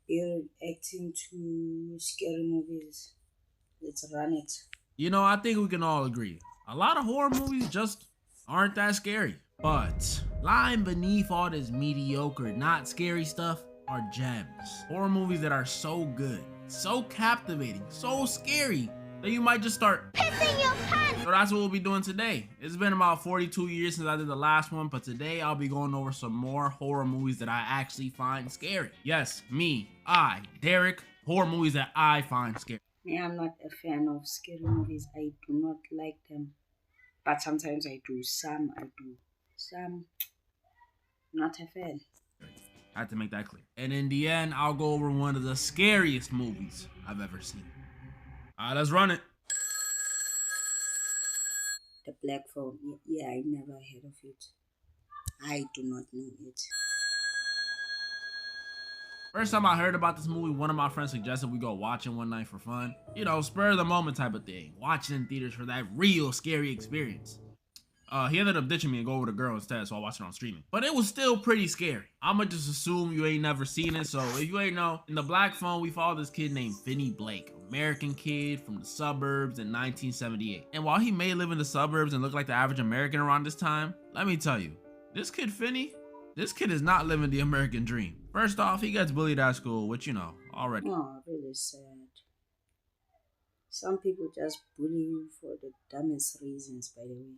You're acting to scary movies. Let's run it. You know, I think we can all agree. A lot of horror movies just aren't that scary. But lying beneath all this mediocre, not scary stuff are gems. Horror movies that are so good, so captivating, so scary that you might just start pissing your pants. So that's what we'll be doing today. It's been about 42 years since I did the last one, but today I'll be going over some more horror movies that I actually find scary. Yes, me, Derek, horror movies that I find scary. Me, I'm not a fan of scary movies. I do not like them. But sometimes I do. Some I do. Some not a fan. I had to make that clear. And in the end, I'll go over one of the scariest movies I've ever seen. All right, let's run it. The Black Phone. Yeah, I never heard of it. I do not know it. First time I heard about this movie, one of my friends suggested we go watch it one night for fun. You know, spur of the moment type of thing. Watch it in theaters for that real scary experience. He ended up ditching me and go with a girl instead, so I watched it on streaming. But it was still pretty scary. I'ma just assume you ain't never seen it, so if you ain't know, in The Black Phone, we follow this kid named Finney Blake, American kid from the suburbs in 1978. And while he may live in the suburbs and look like the average American around this time, let me tell you, this kid Finney, this kid is not living the American dream. First off, he gets bullied at school, which you know, already. Oh, really sad. Some people just bully you for the dumbest reasons, by the way.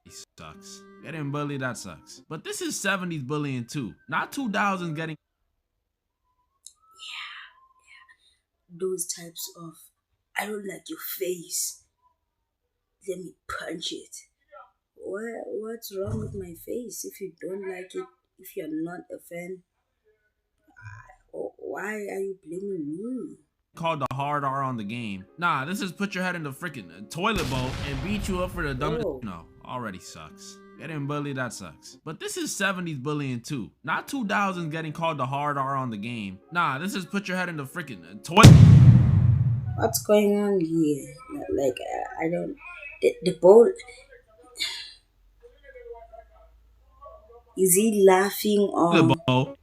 He sucks. Getting bullied, that sucks. But this is 70s bullying too. Not 2000s getting. Those types of, I don't like your face. Let me punch it. What's wrong with my face? If you don't like it, if you're not a fan, why are you blaming me? Called the hard R on the game. Nah, this is put your head in the freaking toilet bowl and beat you up for the dumbest. Oh. No, already sucks. Getting bullied, that sucks. But this is 70s bullying too. Not 2000s getting called the hard R on the game. Nah, this is put your head in the freaking toilet. What's going on here? Like, I don't. The bowl. Is he laughing or? Bowl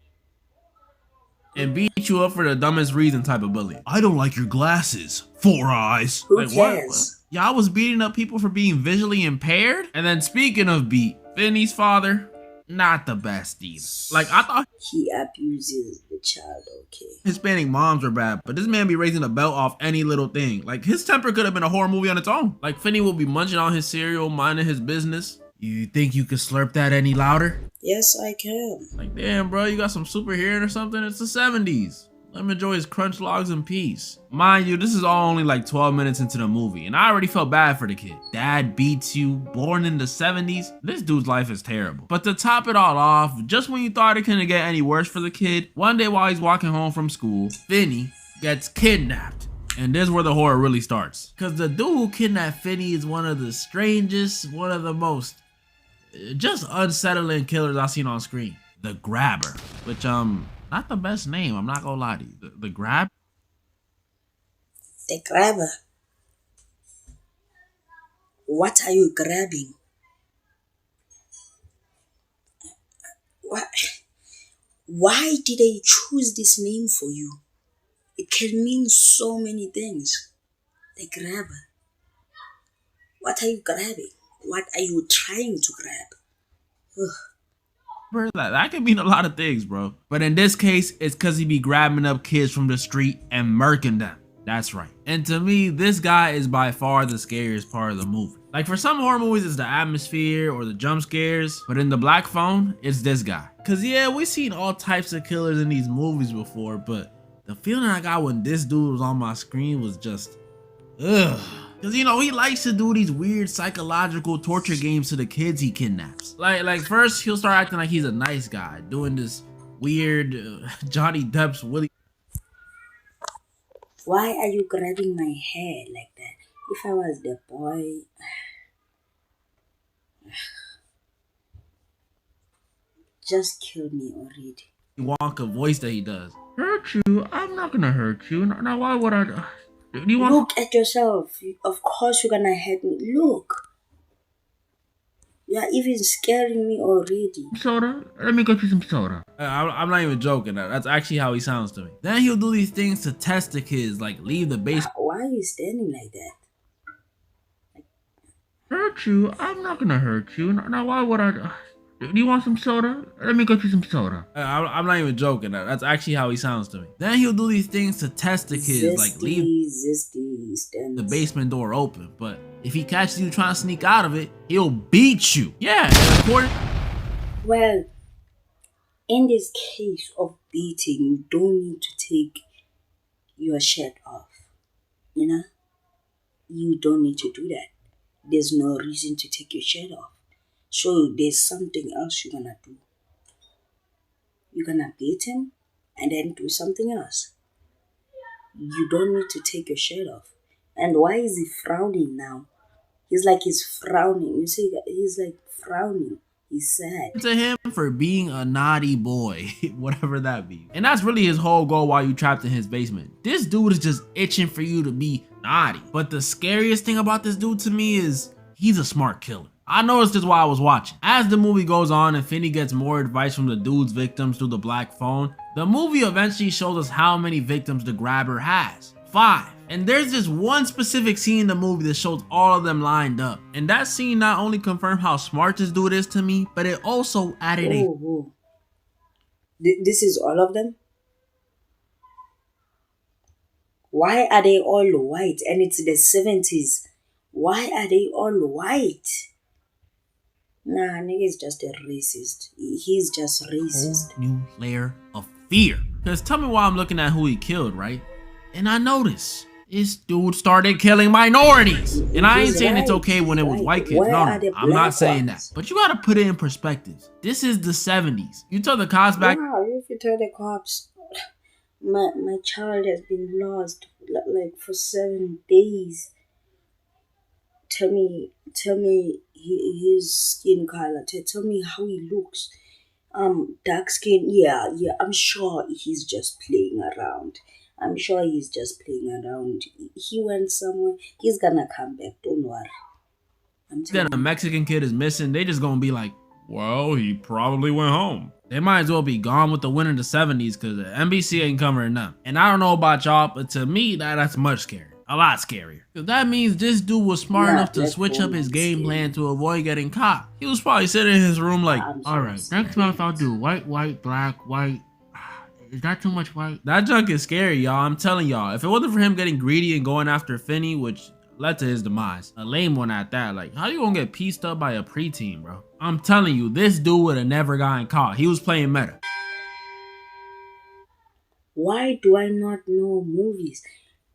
and beat you up for the dumbest reason type of bullying. I don't like your glasses. 4 eyes. Who Like cares? what? Y'all was beating up people for being visually impaired? And then speaking of beat, Finney's father, not the best either. Like I thought He abuses the child, okay. Hispanic moms were bad, but this man be raising a belt off any little thing. Like his temper could have been a horror movie on its own. Like Finney will be munching on his cereal, minding his business. You think you could slurp that any louder? Yes, I can. Like, damn, bro, you got some super hearing or something? It's the 70s. Let him enjoy his crunch logs in peace. Mind you, this is all only like 12 minutes into the movie, and I already felt bad for the kid. Dad beats you, born in the 70s. This dude's life is terrible. But to top it all off, just when you thought it couldn't get any worse for the kid, one day while he's walking home from school, Finney gets kidnapped. And this is where the horror really starts. Cause the dude who kidnapped Finney is one of the strangest, one of the most just unsettling killers I've seen on screen. The Grabber, which not the best name, I'm not gonna lie to you. The Grab? The grabber. What are you grabbing? What? Why did I choose this name for you? It can mean so many things. The grabber. What are you grabbing? What are you trying to grab? Ugh. That could mean a lot of things, bro. But in this case, it's cause he be grabbing up kids from the street and murking them. That's right. And to me, this guy is by far the scariest part of the movie. Like for some horror movies, it's the atmosphere or the jump scares. But in The Black Phone, it's this guy. Cause yeah, we've seen all types of killers in these movies before, but the feeling I got when this dude was on my screen was just, ugh. Cause you know, he likes to do these weird psychological torture games to the kids he kidnaps. Like first he'll start acting like he's a nice guy, doing this weird Johnny Depp's Willie. Why are you grabbing my hair like that? If I was the boy, just kill me already. Wonka voice that he does. Hurt you? I'm not gonna hurt you. Now why would I? Do you want? Look at yourself. Of course you're gonna hurt me. Look. You are even scaring me already. Soda? Let me get you some soda. I'm not even joking. That's actually how he sounds to me. Then he'll do these things to test the kids, like leave the base. Why are you standing like that? Hurt you? I'm not gonna hurt you. Now why would I? Do you want some soda? Let me get you some soda. I'm not even joking. That's actually how he sounds to me. Then he'll do these things to test the kids, like leave the basement door open. But if he catches you trying to sneak out of it, he'll beat you. Yeah, well, in this case of beating, you don't need to take your shirt off. You know? You don't need to do that. There's no reason to take your shirt off. So there's something else you're gonna do. You're gonna beat him and then do something else. You don't need to take your shirt off. And why is he frowning now? He's frowning. You see, he's like frowning. He's sad. To him for being a naughty boy, whatever that be. And that's really his whole goal while you trapped in his basement. This dude is just itching for you to be naughty. But the scariest thing about this dude to me is he's a smart killer. I noticed this while I was watching. As the movie goes on and Finney gets more advice from the dude's victims through the black phone, the movie eventually shows us how many victims the grabber has. 5. And there's this one specific scene in the movie that shows all of them lined up. And that scene not only confirmed how smart this dude is to me, but it also added This is all of them? Why are they all white? And it's the 70s. Why are they all white? Nah, nigga is just a racist. He's just racist. Whole new layer of fear. Because tell me why I'm looking at who he killed, right? And I noticed this dude started killing minorities. And I ain't saying it's okay when it was white kids. No, I'm not saying that. But you gotta put it in perspective. This is the 70s. You tell the cops back. Wow, if you tell the cops, my child has been lost like for 7 days. Tell me his skin color. Tell me how he looks. Dark skin. Yeah. I'm sure he's just playing around. He went somewhere. He's gonna come back. Don't worry. Then a Mexican kid is missing. They just gonna be like, well, he probably went home. They might as well be gone with the wind in the 70s because the NBC ain't covering them. And I don't know about y'all, but to me, that's much scarier. A lot scarier. Cause that means this dude was smart enough to switch up his game plan to avoid getting caught. He was probably sitting in his room like, alright, next month I'll do white, black, white. Is that too much white? That junk is scary, y'all. I'm telling y'all. If it wasn't for him getting greedy and going after Finney, which led to his demise, a lame one at that, like, how you gonna get pieced up by a preteen, bro? I'm telling you, this dude would have never gotten caught. He was playing meta. Why do I not know movies?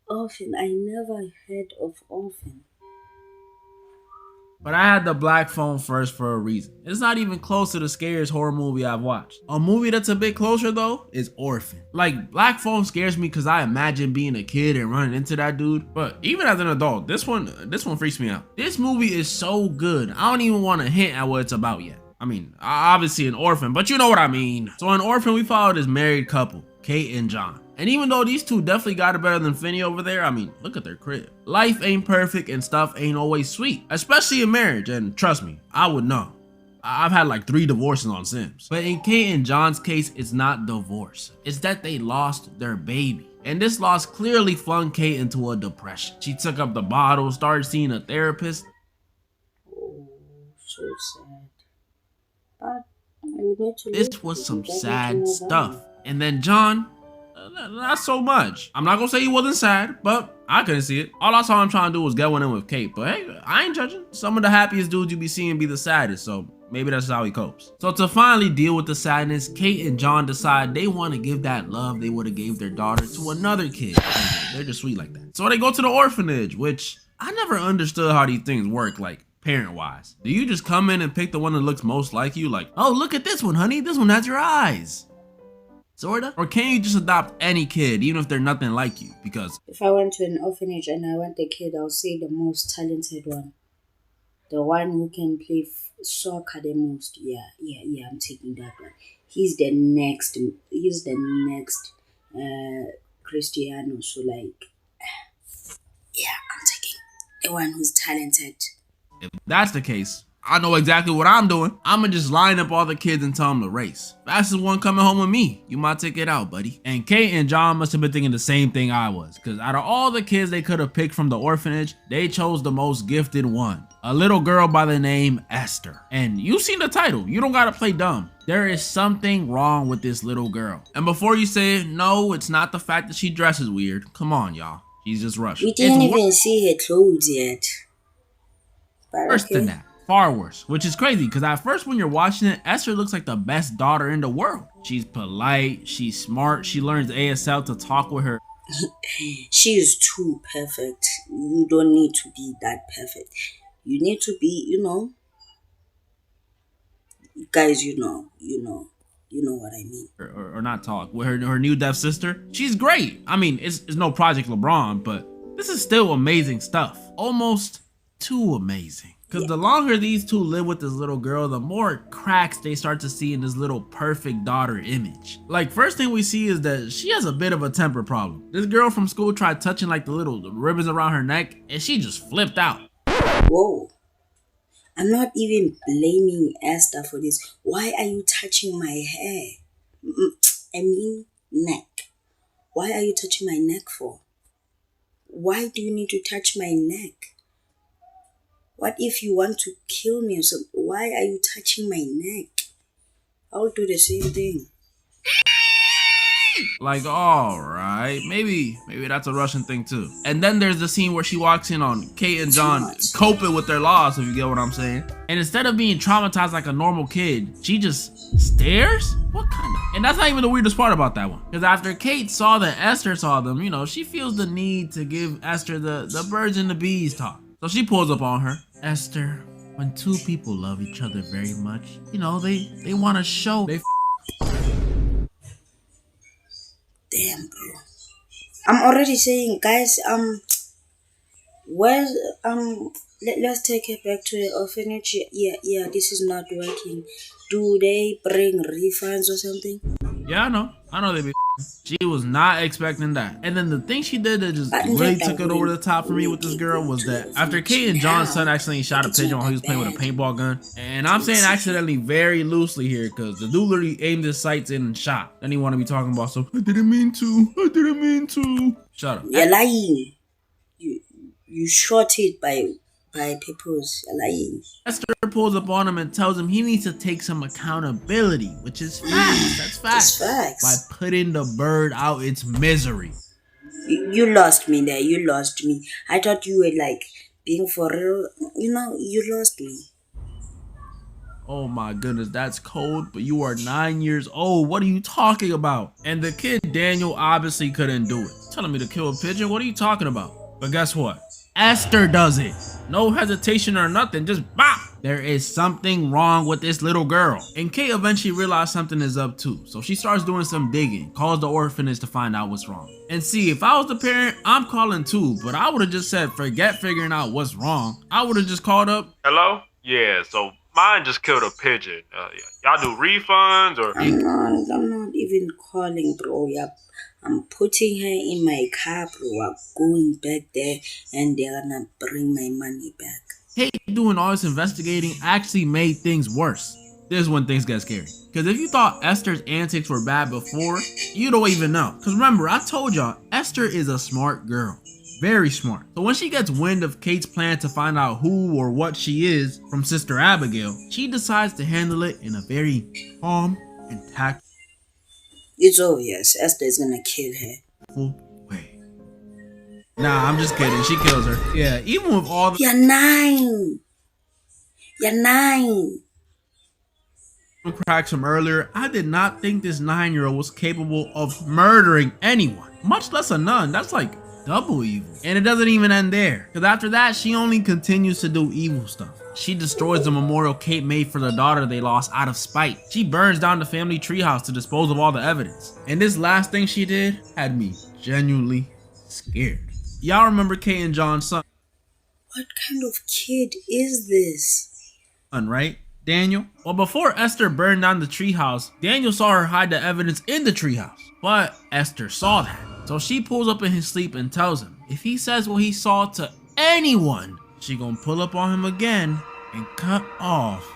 Orphan, I never heard of Orphan. But I had the black phone first for a reason. It's not even close to the scariest horror movie I've watched. A movie that's a bit closer though is Orphan. Like, black phone scares me because I imagine being a kid and running into that dude. But even as an adult, this one freaks me out. This movie is so good. I don't even want to hint at what it's about yet. I mean, obviously an orphan, but you know what I mean. So in Orphan, we follow this married couple, Kate and John. And even though these two definitely got it better than Finney over there, I mean, look at their crib. Life ain't perfect and stuff ain't always sweet, especially in marriage. And trust me, I would know. I've had like 3 divorces on Sims. But in Kate and John's case, it's not divorce. It's that they lost their baby. And this loss clearly flung Kate into a depression. She took up the bottle, started seeing a therapist. Oh, so sad. But I need to this was some sad stuff. And then John, not so much. I'm not gonna say he wasn't sad, but I couldn't see it. All I saw him trying to do was get one in with Kate. But hey, I ain't judging. Some of the happiest dudes you be seeing be the saddest, so maybe that's how he copes. So to finally deal with the sadness, Kate and John decide they want to give that love they would have gave their daughter to another kid. They're just sweet like that. So they go to the orphanage, which I never understood how these things work, like parent-wise. Do you just come in and pick the one that looks most like you? Like, oh, look at this one, honey. This one has your eyes. Sorta? Or can you just adopt any kid, even if they're nothing like you? Because if I went to an orphanage and I want a kid, I'll say the most talented one. The one who can play soccer the most. Yeah, I'm taking that one. He's the next Cristiano. So like, yeah, I'm taking the one who's talented. if that's the case, I know exactly what I'm doing. I'ma just line up all the kids and tell them to race. Fastest one coming home with me. You my ticket out, buddy. And Kate and John must have been thinking the same thing I was, because out of all the kids they could have picked from the orphanage, they chose the most gifted one. A little girl by the name Esther. And you've seen the title. You don't gotta play dumb. There is something wrong with this little girl. And before you say, no, it's not the fact that she dresses weird. Come on, y'all. She's just Russian. We didn't even see her clothes yet. But worse than that. Far worse. Which is crazy, because at first when you're watching it, Esther looks like the best daughter in the world. She's polite, she's smart, she learns ASL to talk with her. She is too perfect. You don't need to be that perfect. You need to be, guys, you know what I mean. Or not talk with her new deaf sister. She's great. I mean, it's no Project LeBron, but this is still amazing stuff. Almost too amazing. Because the longer these two live with this little girl, the more cracks they start to see in this little perfect daughter image. Like, first thing we see is that she has a bit of a temper problem. This girl from school tried touching like the little ribbons around her neck, and she just flipped out. Whoa. I'm not even blaming Esther for this. Why are you touching my hair? I mean, neck. Why are you touching my neck for? Why do you need to touch my neck? What if you want to kill me or something? Why are you touching my neck? I'll do the same thing. Like, alright, maybe that's a Russian thing too. And then there's the scene where she walks in on Kate and John coping with their loss, if you get what I'm saying. And instead of being traumatized like a normal kid, she just stares? What kind of? And that's not even the weirdest part about that one. Because after Kate saw that Esther saw them, she feels the need to give Esther the birds and the bees talk. So she pulls up on her. Esther, when two people love each other very much, they want to show they Damn, bro. I'm already saying, guys, let's take it back to the orphanage. Yeah, this is not working. Do they bring refunds or something? Yeah, I know they be. She was not expecting that. And then the thing she did that just really took it over the top for me with this girl was that after Kate and John's son accidentally shot a pigeon while he was playing with a paintball gun, and I'm saying accidentally very loosely here because the dude literally aimed his sights in and shot. Then he want to be talking about I didn't mean to. Shut up. You're lying. You shot it by purpose. You're lying. Esther pulls up on him and tells him he needs to take some accountability, which is facts. That's facts. Facts. By putting the bird out its misery. You lost me there. You lost me. I thought you were like being for real. You lost me. Oh my goodness, that's cold, but you are 9 years old. What are you talking about? And the kid, Daniel, obviously couldn't do it. Telling me to kill a pigeon? What are you talking about? But guess what? Esther does it. No hesitation or nothing, just bop. There is something wrong with this little girl. And Kate eventually realized something is up too. So she starts doing some digging, calls the orphanage to find out what's wrong. And see, if I was the parent, I'm calling too, but I would have just said, forget figuring out what's wrong. I would have just called up. Hello? Yeah, so mine just killed a pigeon. Y'all do refunds or? I'm not even calling, bro. I'm putting her in my car, bro. I'm going back there and they're gonna bring my money back. Kate doing all this investigating actually made things worse. This is when things get scary. Because if you thought Esther's antics were bad before, you don't even know. Because remember, I told y'all, Esther is a smart girl. Very smart. So when she gets wind of Kate's plan to find out who or what she is from Sister Abigail, she decides to handle it in a very calm and tactful It's obvious. Esther is gonna kill her. way. Nah, I'm just kidding. She kills her. Yeah, even with all the You're 9. You're 9. cracks from earlier, I did not think this 9-year-old was capable of murdering anyone, much less a nun. That's like double evil. And it doesn't even end there, because after that, she only continues to do evil stuff. She destroys the memorial Kate made for the daughter they lost out of spite. She burns down the family treehouse to dispose of all the evidence. And this last thing she did had me genuinely scared. Y'all remember Kate and John's son? What kind of kid is this? Right? Daniel? Well, before Esther burned down the treehouse, Daniel saw her hide the evidence in the treehouse. But Esther saw that. So she pulls up in his sleep and tells him if he says what he saw to anyone, she gonna pull up on him again and cut off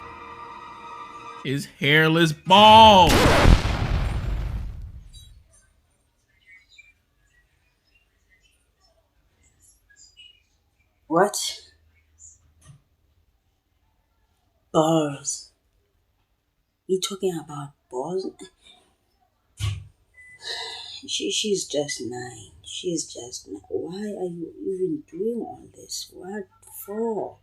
his hairless balls. What? Balls. You talking about balls? She's just 9. She's just 9. Why are you even doing all this? What for?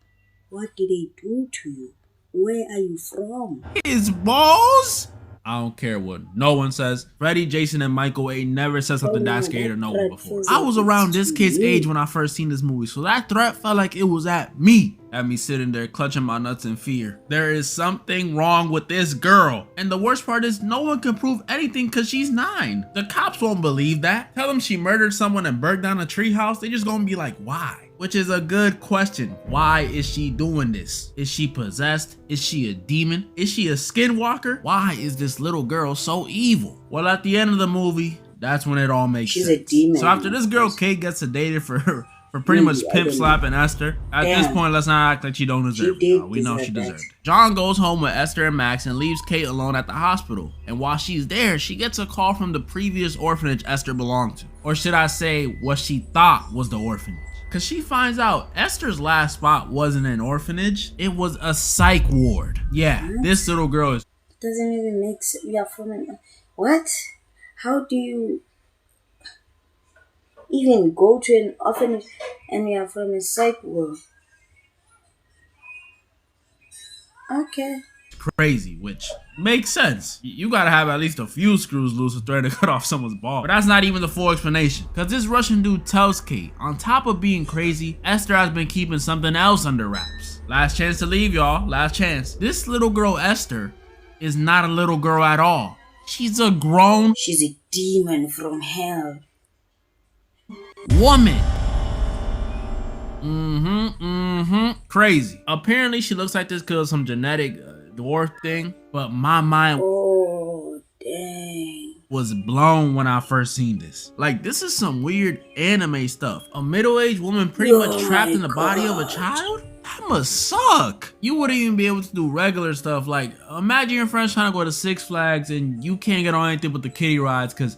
What did they do to you? Where are you from? His balls? I don't care what no one says. Freddy, Jason, and Michael ain't never said something that scared no one before. I was around this kid's age when I first seen this movie, so that threat felt like it was at me. Had me sitting there clutching my nuts in fear. There is something wrong with this girl. And the worst part is no one can prove anything because she's 9. The cops won't believe that. Tell them she murdered someone and burnt down a treehouse. They just gonna be like, why? Which is a good question. Why is she doing this? Is she possessed? Is she a demon? Is she a skinwalker? Why is this little girl so evil? Well, at the end of the movie, that's when it all makes sense. She's a demon. So after this girl, Kate, gets sedated for pretty much pimp slapping Esther. At this point, let's not act like she don't deserve it. We know she deserved it. John goes home with Esther and Max and leaves Kate alone at the hospital. And while she's there, she gets a call from the previous orphanage Esther belonged to. Or should I say, what she thought was the orphanage. Cause she finds out Esther's last spot wasn't an orphanage, it was a psych ward. Yeah, this little girl is... Doesn't even make sense. We are from an... What? How do you even go to an orphanage and we are from a psych ward? Okay. Crazy, which makes sense. You gotta have at least a few screws loose to threaten to cut off someone's ball. But that's not even the full explanation. Cause this Russian dude tells Kate, on top of being crazy, Esther has been keeping something else under wraps. Last chance to leave, y'all. Last chance. This little girl, Esther, is not a little girl at all. She's a grown... She's a demon from hell. Woman. Crazy. Apparently, she looks like this because of some genetic dwarf thing, but my mind was blown when I first seen this. Like, this is some weird anime stuff. A middle-aged woman pretty much trapped in the body of a child? That must suck. You wouldn't even be able to do regular stuff. Like, imagine your friends trying to go to Six Flags and you can't get on anything but the kiddie rides because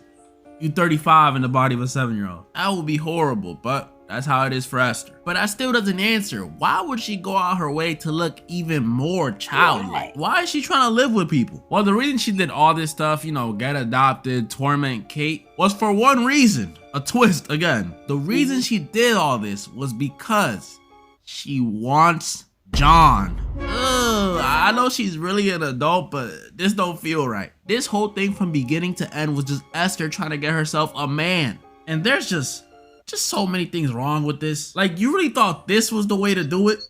you're 35 in the body of a 7-year-old. That would be horrible, but that's how it is for Esther. But that still doesn't answer. Why would she go out her way to look even more childlike? Why is she trying to live with people? Well, the reason she did all this stuff, you know, get adopted, torment Kate, was for one reason. A twist again. The reason she did all this was because she wants John. Ugh, I know she's really an adult, but this don't feel right. This whole thing from beginning to end was just Esther trying to get herself a man. And there's just so many things wrong with this. Like, you really thought this was the way to do it?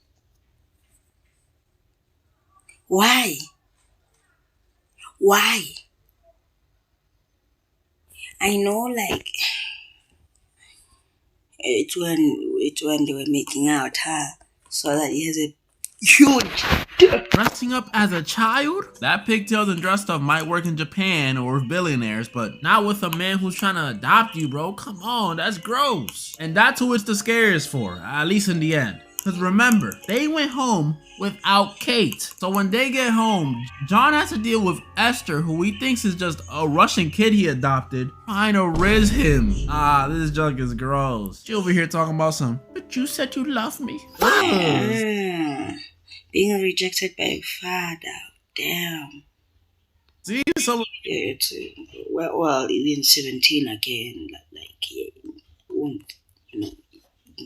Why? Why? I know, like, it's when they were making out, so that he has a huge... Dressing up as a child? That pigtails and dress stuff might work in Japan or with billionaires, but not with a man who's trying to adopt you, bro. Come on, that's gross. And that's who it's the scariest for, at least in the end. Because remember, they went home without Kate. So when they get home, John has to deal with Esther, who he thinks is just a Russian kid he adopted, trying to riz him. This junk is gross. She over here talking about some, but you said you love me. Being rejected by a father. Damn. See, so it's well, even 17 again. Like, won't,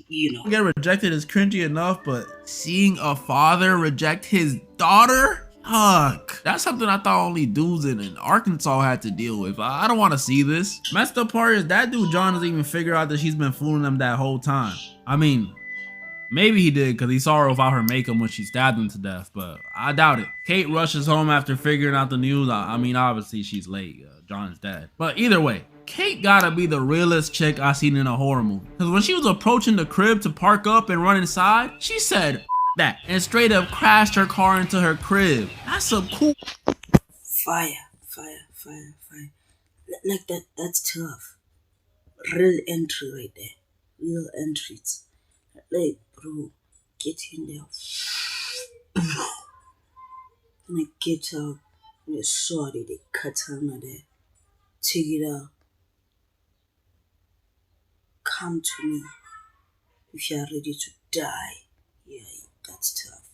you know. Get rejected is cringy enough, but seeing a father reject his daughter? Fuck. That's something I thought only dudes in Arkansas had to deal with. I don't want to see this. Messed up part is that dude John doesn't even figure out that she's been fooling him that whole time. I mean, maybe he did because he saw her without her makeup when she stabbed him to death, but I doubt it. Kate rushes home after figuring out the news. I mean, obviously she's late. John's dead. But either way, Kate gotta be the realest chick I seen in a horror movie. Because when she was approaching the crib to park up and run inside, she said that and straight up crashed her car into her crib. That's some cool... Fire. Like that's tough. Real entry right there. Real entries. Like, bro, get in there. And I get out and I saw the katana there. Take it out. Come to me if you are ready to die. Yeah, that's tough.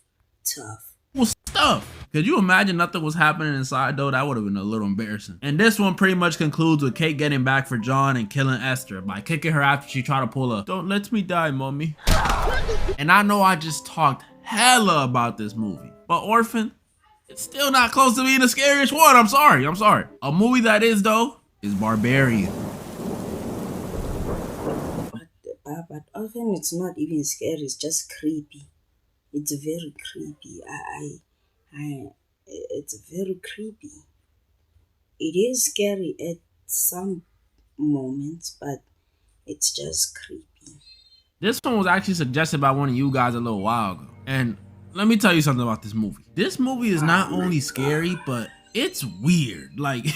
Tough. Well, stuff. Could you imagine nothing was happening inside though? That would have been a little embarrassing. And this one pretty much concludes with Kate getting back for John and killing Esther by kicking her after she tried to pull a "don't let me die, mommy." And I know I just talked hella about this movie, but Orphan, it's still not close to being the scariest one. I'm sorry. A movie that is though is Barbarian. But often it's not even scary. It's just creepy. It's very creepy. It's very creepy. It is scary at some moments, but it's just creepy. This one was actually suggested by one of you guys a little while ago. And let me tell you something about this movie. This movie is not only scary, but it's weird. Like,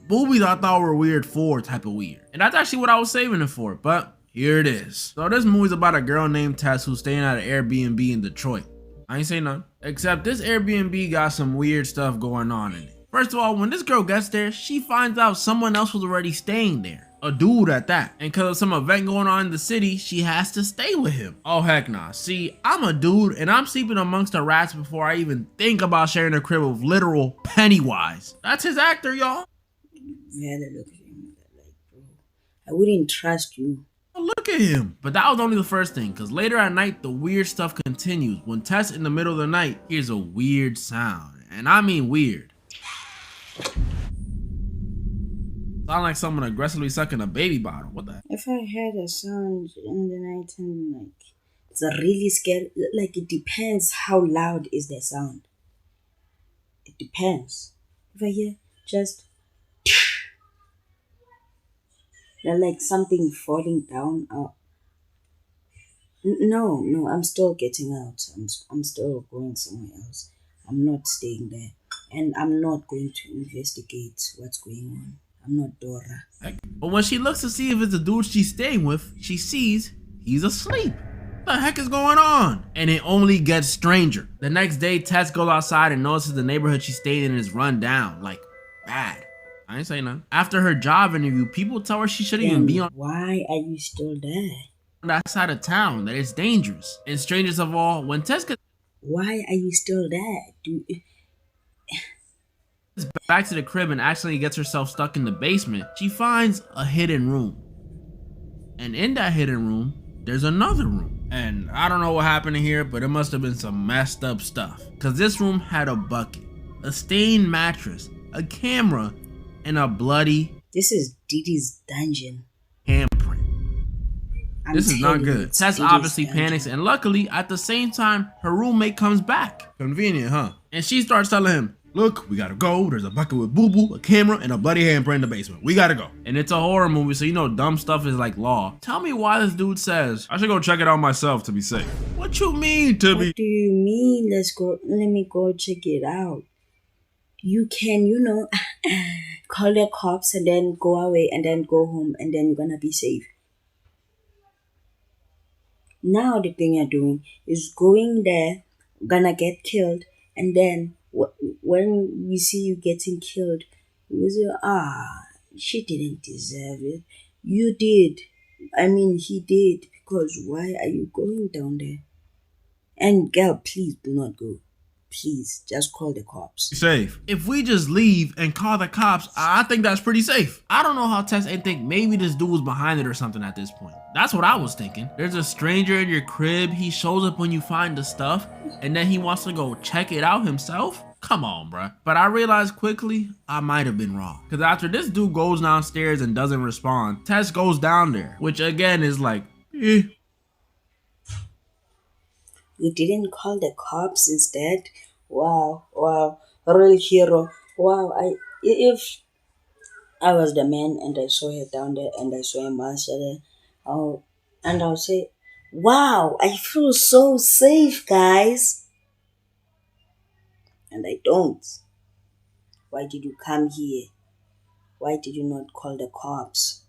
movies I thought were weird for type of weird. And that's actually what I was saving it for, but here it is. So this movie's about a girl named Tess who's staying at an Airbnb in Detroit. I ain't say nothing. Except this Airbnb got some weird stuff going on in it. First of all, when this girl gets there, she finds out someone else was already staying there. A dude at that. And because of some event going on in the city, she has to stay with him. Oh heck nah. See, I'm a dude and I'm sleeping amongst the rats before I even think about sharing a crib with literal Pennywise. That's his actor, y'all. Yeah, look at him like, bro, I wouldn't trust you. Look at him. But that was only the first thing, because later at night, the weird stuff continues when Tess in the middle of the night hears a weird sound. And I mean weird. Sound like someone aggressively sucking a baby bottle. What the heck? If I heard a sound in the night and like it's a really scary, like it depends how loud is the sound. It depends. If I hear just like something falling down, no, I'm still getting out. I'm still going somewhere else. I'm not staying there, and I'm not going to investigate what's going on. I'm not Dora. But when she looks to see if it's the dude she's staying with, she sees he's asleep. What the heck is going on? And it only gets stranger. The next day, Tess goes outside and notices the neighborhood she's staying in is run down, like bad. I ain't saying nothing. After her job interview, people tell her she shouldn't even be on Why are you still there? that side of town, that it's dangerous. And strangest of all, when Tess gets Why are you still there? back to the crib and accidentally gets herself stuck in the basement, she finds a hidden room. And in that hidden room, there's another room. And I don't know what happened in here, but it must have been some messed up stuff. Cause this room had a bucket, a stained mattress, a camera, and a bloody This is Didi's dungeon. handprint. This is not good. It's Tess Didi's obviously dungeon. panics, and luckily, at the same time, her roommate comes back. Convenient, huh? And she starts telling him, look, we gotta go. There's a bucket with boo-boo, a camera, and a bloody handprint in the basement. We gotta go. And it's a horror movie, so you know dumb stuff is like law. Tell me why this dude says, I should go check it out myself to be safe. What you mean to be? What do you mean? Let me go check it out. You can, call the cops and then go away and then go home and then you're gonna be safe. Now the thing you're doing is going there, gonna get killed, and then when we see you getting killed, we say, she didn't deserve it. You did. I mean, he did, because why are you going down there? And girl, please do not go. Please, just call the cops. Safe. If we just leave and call the cops, I think that's pretty safe. I don't know how Tess ain't think maybe this dude was behind it or something at this point. That's what I was thinking. There's a stranger in your crib, he shows up when you find the stuff, and then he wants to go check it out himself? Come on, bruh. But I realized quickly, I might have been wrong. Because after this dude goes downstairs and doesn't respond, Tess goes down there, which again is like, eh. You didn't call the cops instead? Wow, real hero. Wow, if I was the man and I saw her down there and I saw a monster there, and I'll say, wow, I feel so safe, guys. And I don't. Why did you come here? Why did you not call the cops?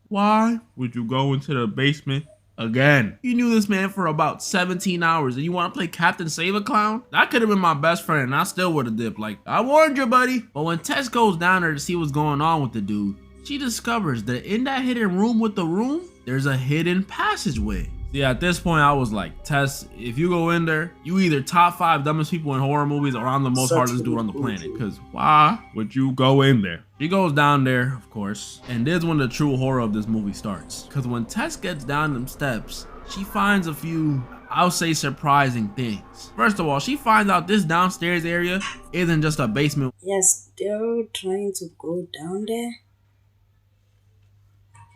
Why would you go into the basement Again, you knew this man for about 17 hours and you want to play Captain Save a Clown? That could have been my best friend and I still would have dipped. Like, I warned you, buddy. But when Tess goes down there to see what's going on with the dude, she discovers that in that hidden room with the room, there's a hidden passageway. See, at this point, I was like, Tess, if you go in there, you either top 5 dumbest people in horror movies or I'm the most hardest dude on the planet. Because why would you go in there? She goes down there, of course, and this is when the true horror of this movie starts. Because when Tess gets down them steps, she finds a few, I'll say, surprising things. First of all, she finds out this downstairs area isn't just a basement. You're still trying to go down there?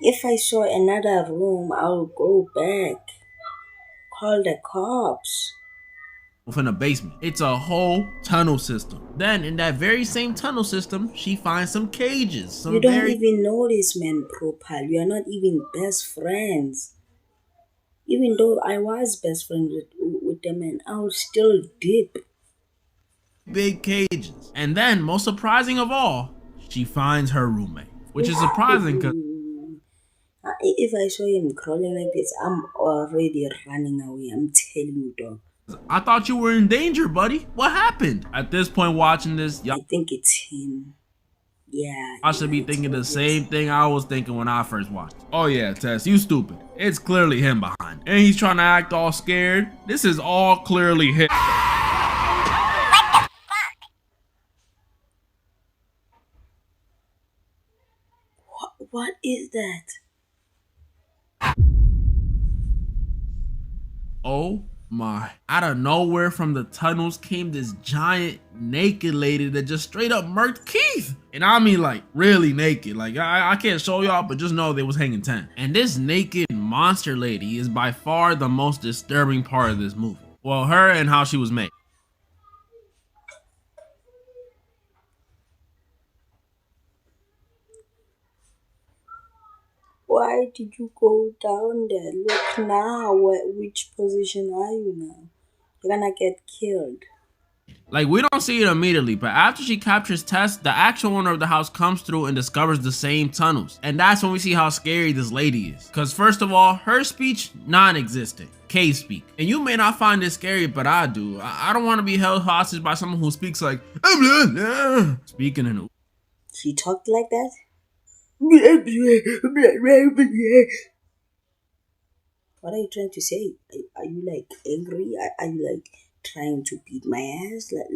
If I saw another room, I'll go back. Call the cops. Within a basement. It's a whole tunnel system. Then in that very same tunnel system, she finds some cages. You don't even know this man properly. You are not even best friends. Even though I was best friends with the man, I would still dip. Big cages. And then, most surprising of all, she finds her roommate. Which is surprising because if I saw him crawling like this, I'm already running away. I'm telling you, dog. I thought you were in danger, buddy. What happened? At this point watching this, I think it's him. Yeah. I should be thinking the same thing I was thinking when I first watched it. Oh yeah, Tess, you stupid. It's clearly him behind it. And he's trying to act all scared. This is all clearly him. What is that? Oh my. Out of nowhere from the tunnels came this giant naked lady that just straight up murked Keith. And I mean like really naked. Like I can't show y'all, but just know they was hanging 10. And this naked monster lady is by far the most disturbing part of this movie. Well, her and how she was made. Why did you go down there? Look now, which position are you now? You're gonna get killed. Like, we don't see it immediately, but after she captures Tess, the actual owner of the house comes through and discovers the same tunnels. And that's when we see how scary this lady is. Because first of all, her speech, non-existent. Cave speak. And you may not find this scary, but I do. I don't want to be held hostage by someone who speaks like, speaking in a... She talked like that? What are you trying to say? Are you like angry? Are you like trying to beat my ass? Like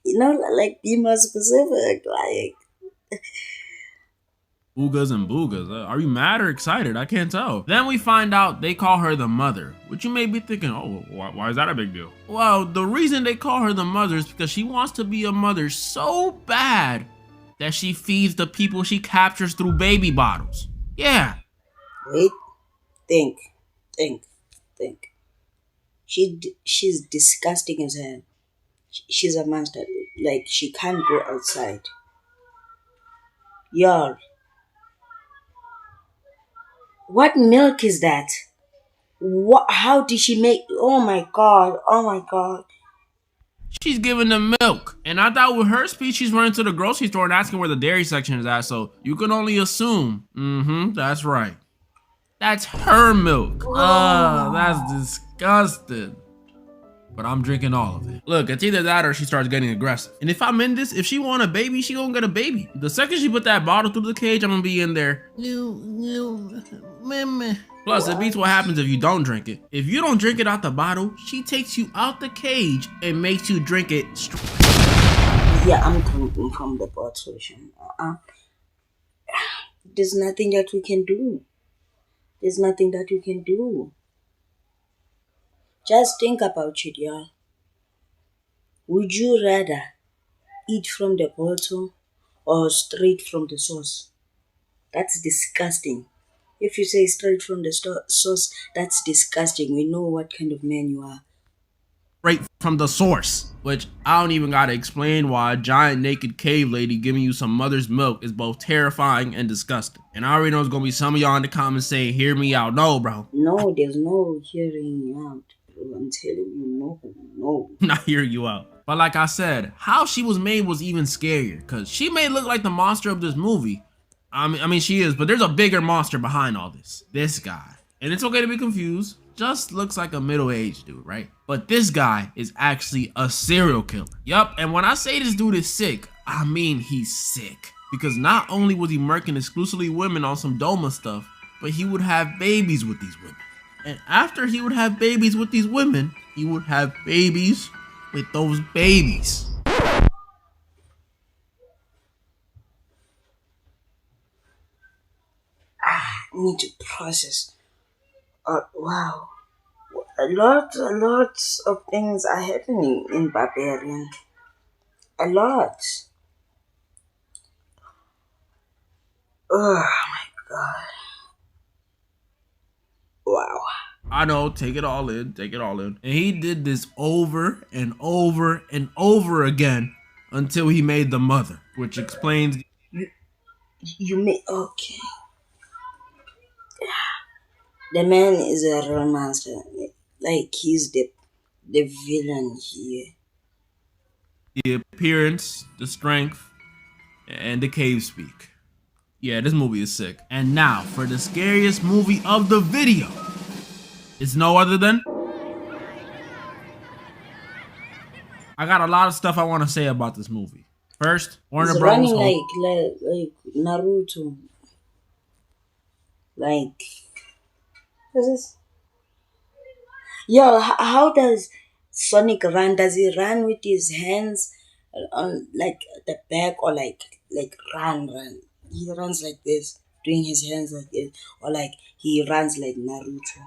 you know, like be more specific. Like Oogas and boogas. Are you mad or excited? I can't tell. Then we find out they call her the mother, which you may be thinking, oh, why is that a big deal? Well, the reason they call her the mother is because she wants to be a mother so bad that she feeds the people she captures through baby bottles. Yeah. Wait. Think. She's disgusting as hell. She's a monster. Like, she can't go outside. Y'all. What milk is that? How did she make... Oh my god. She's giving them milk. And I thought with her speech, she's running to the grocery store and asking where the dairy section is at. So you can only assume. That's right. That's her milk. That's disgusting. But I'm drinking all of it. Look, it's either that or she starts getting aggressive. And if I'm in this, if she want a baby, she gonna get a baby. The second she put that bottle through the cage, I'm gonna be in there. Plus, it beats what happens if you don't drink it. If you don't drink it out the bottle, she takes you out the cage and makes you drink it straight. Yeah, I'm drinking from the bottle. There's nothing that we can do. Just think about it, y'all. Would you rather eat from the bottle or straight from the source? That's disgusting. If you say straight from the source, that's disgusting. We know what kind of man you are. Right from the source, which I don't even gotta explain why a giant naked cave lady giving you some mother's milk is both terrifying and disgusting. And I already know there's gonna be some of y'all in the comments saying, hear me out. No, bro. No, there's no hearing you out. I'm telling you, no. Not hearing you out. But like I said, how she was made was even scarier, because she may look like the monster of this movie. I mean, she is, but there's a bigger monster behind all this. This guy. And it's okay to be confused. Just looks like a middle-aged dude, right? But this guy is actually a serial killer. Yup, and when I say this dude is sick, I mean he's sick. Because not only was he murking exclusively women on some Doma stuff, but he would have babies with these women. And after he would have babies with these women, he would have babies with those babies. I need to process. Wow. A lot of things are happening in Barbarian. A lot. Oh my god. Wow. I know, take it all in, take it all in. And he did this over and over and over again until he made the mother, which explains. You may. Okay. The man is a real monster. Like, he's the villain here. The appearance, the strength, and the cave speak. Yeah, this movie is sick. And now for the scariest movie of the video. It's no other than. I got a lot of stuff I want to say about this movie. First, Warner He's Bros. running like Naruto. Like, what's this? Yo, how does Sonic run? Does he run with his hands on like the back, or like run? He runs like this, doing his hands like this, or like he runs like Naruto.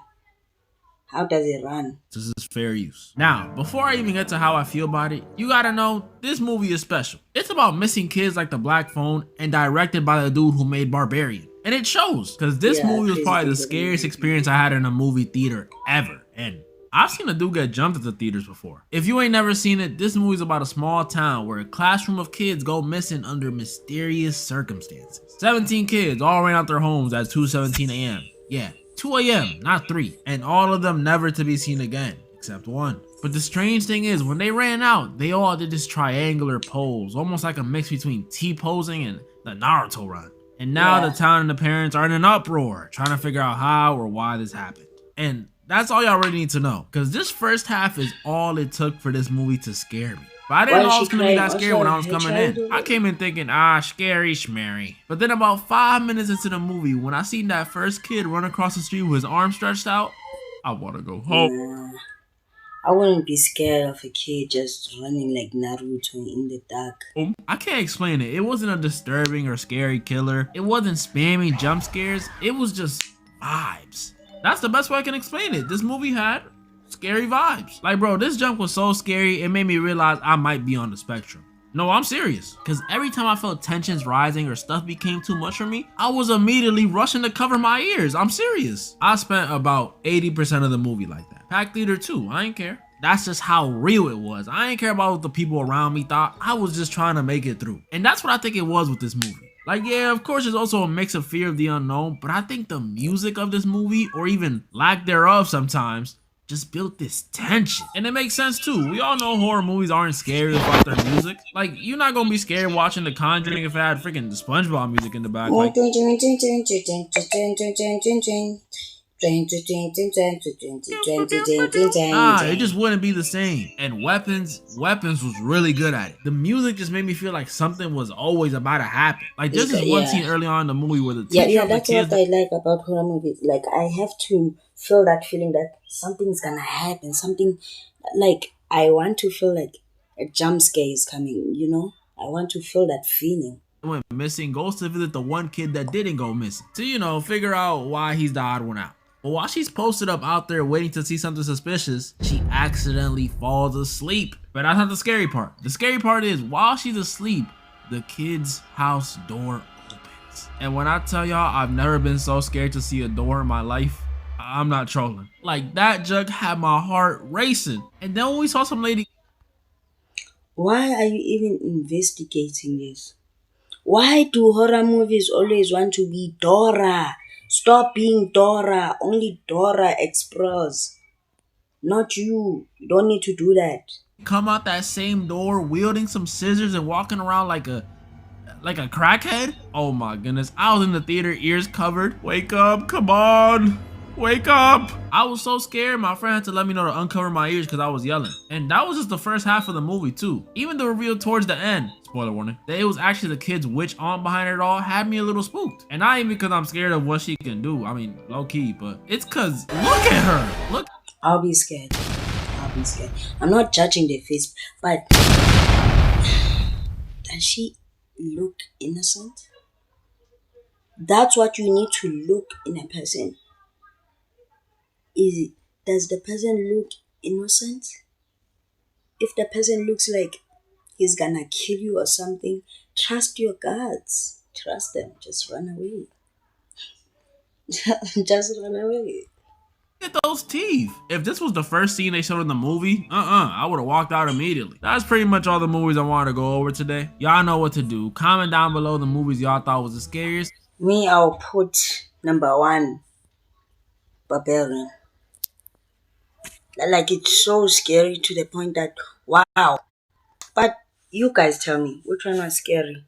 How does he run? This is fair use. Now, before I even get to how I feel about it, you gotta know this movie is special. It's about missing kids like the Black Phone and directed by the dude who made Barbarian. And it shows, because this movie was probably the scariest experience I had in a movie theater ever. And I've seen a dude get jumped at the theaters before. If you ain't never seen it, this movie's about a small town where a classroom of kids go missing under mysterious circumstances. 17 kids all ran out their homes at 2:17 a.m. Yeah, 2 a.m., not 3. And all of them never to be seen again, except one. But the strange thing is, when they ran out, they all did this triangular pose, almost like a mix between T-posing and the Naruto run. And now the town and the parents are in an uproar, trying to figure out how or why this happened. And that's all y'all really need to know, because this first half is all it took for this movie to scare me. But I didn't know I was going to be that scared when I was coming in. I came in thinking, scary schmary. But then about 5 minutes into the movie, when I seen that first kid run across the street with his arm stretched out, I want to go home. I wouldn't be scared of a kid just running like Naruto in the dark. I can't explain it. It wasn't a disturbing or scary killer. It wasn't spammy jump scares. It was just vibes. That's the best way I can explain it. This movie had scary vibes. Like, bro, this jump was so scary, it made me realize I might be on the spectrum. No, I'm serious. Because every time I felt tensions rising or stuff became too much for me, I was immediately rushing to cover my ears. I'm serious. I spent about 80% of the movie like that. Packed theater too, I ain't care. That's just how real it was. I ain't care about what the people around me thought. I was just trying to make it through. And that's what I think it was with this movie. Like, yeah, of course, there's also a mix of fear of the unknown, but I think the music of this movie, or even lack thereof sometimes, just built this tension. And it makes sense too. We all know horror movies aren't scary without their music. Like, you're not gonna be scared watching The Conjuring if it had freaking the SpongeBob music in the back. Like, it just wouldn't be the same. And Weapons was really good at it. The music just made me feel like something was always about to happen. Like, there's this one scene early on in the movie where the teacher of the that's kids. what I like about horror movies. Like, I have to feel that feeling that something's gonna happen. Something, like, I want to feel like a jump scare is coming, you know? I want to feel that feeling. Went missing, goes to visit the one kid that didn't go missing to, you know, figure out why he's the odd one out. But while she's posted up out there waiting to see something suspicious, she accidentally falls asleep. But that's not the scary part. The scary part is, while she's asleep, the kid's house door opens. And when I tell y'all I've never been so scared to see a door in my life, I'm not trolling. Like, that jug had my heart racing. And then when we saw some lady... Why are you even investigating this? Why do horror movies always want to be Dora? Stop being Dora. Only Dora explores. Not you. You don't need to do that. Come out that same door wielding some scissors and walking around like a crackhead? Oh my goodness. I was in the theater, ears covered. Wake up, come on. Wake up! I was so scared, my friend had to let me know to uncover my ears because I was yelling. And that was just the first half of the movie too. Even the reveal towards the end, spoiler warning, that it was actually the kid's witch aunt behind it all had me a little spooked. And not even because I'm scared of what she can do. I mean, low key, but it's cause look at her. Look. I'll be scared. I'll be scared. I'm not judging their face, but does she look innocent? That's what you need to look in a person. Does the person look innocent? If the person looks like he's gonna kill you or something, trust your guts. Trust them. Just run away. Just run away. Look at those teeth. If this was the first scene they showed in the movie, I would have walked out immediately. That's pretty much all the movies I wanted to go over today. Y'all know what to do. Comment down below the movies y'all thought was the scariest. Me, I'll put number 1, Barbarian. Like, it's so scary to the point that, wow. But you guys tell me, which one was scary?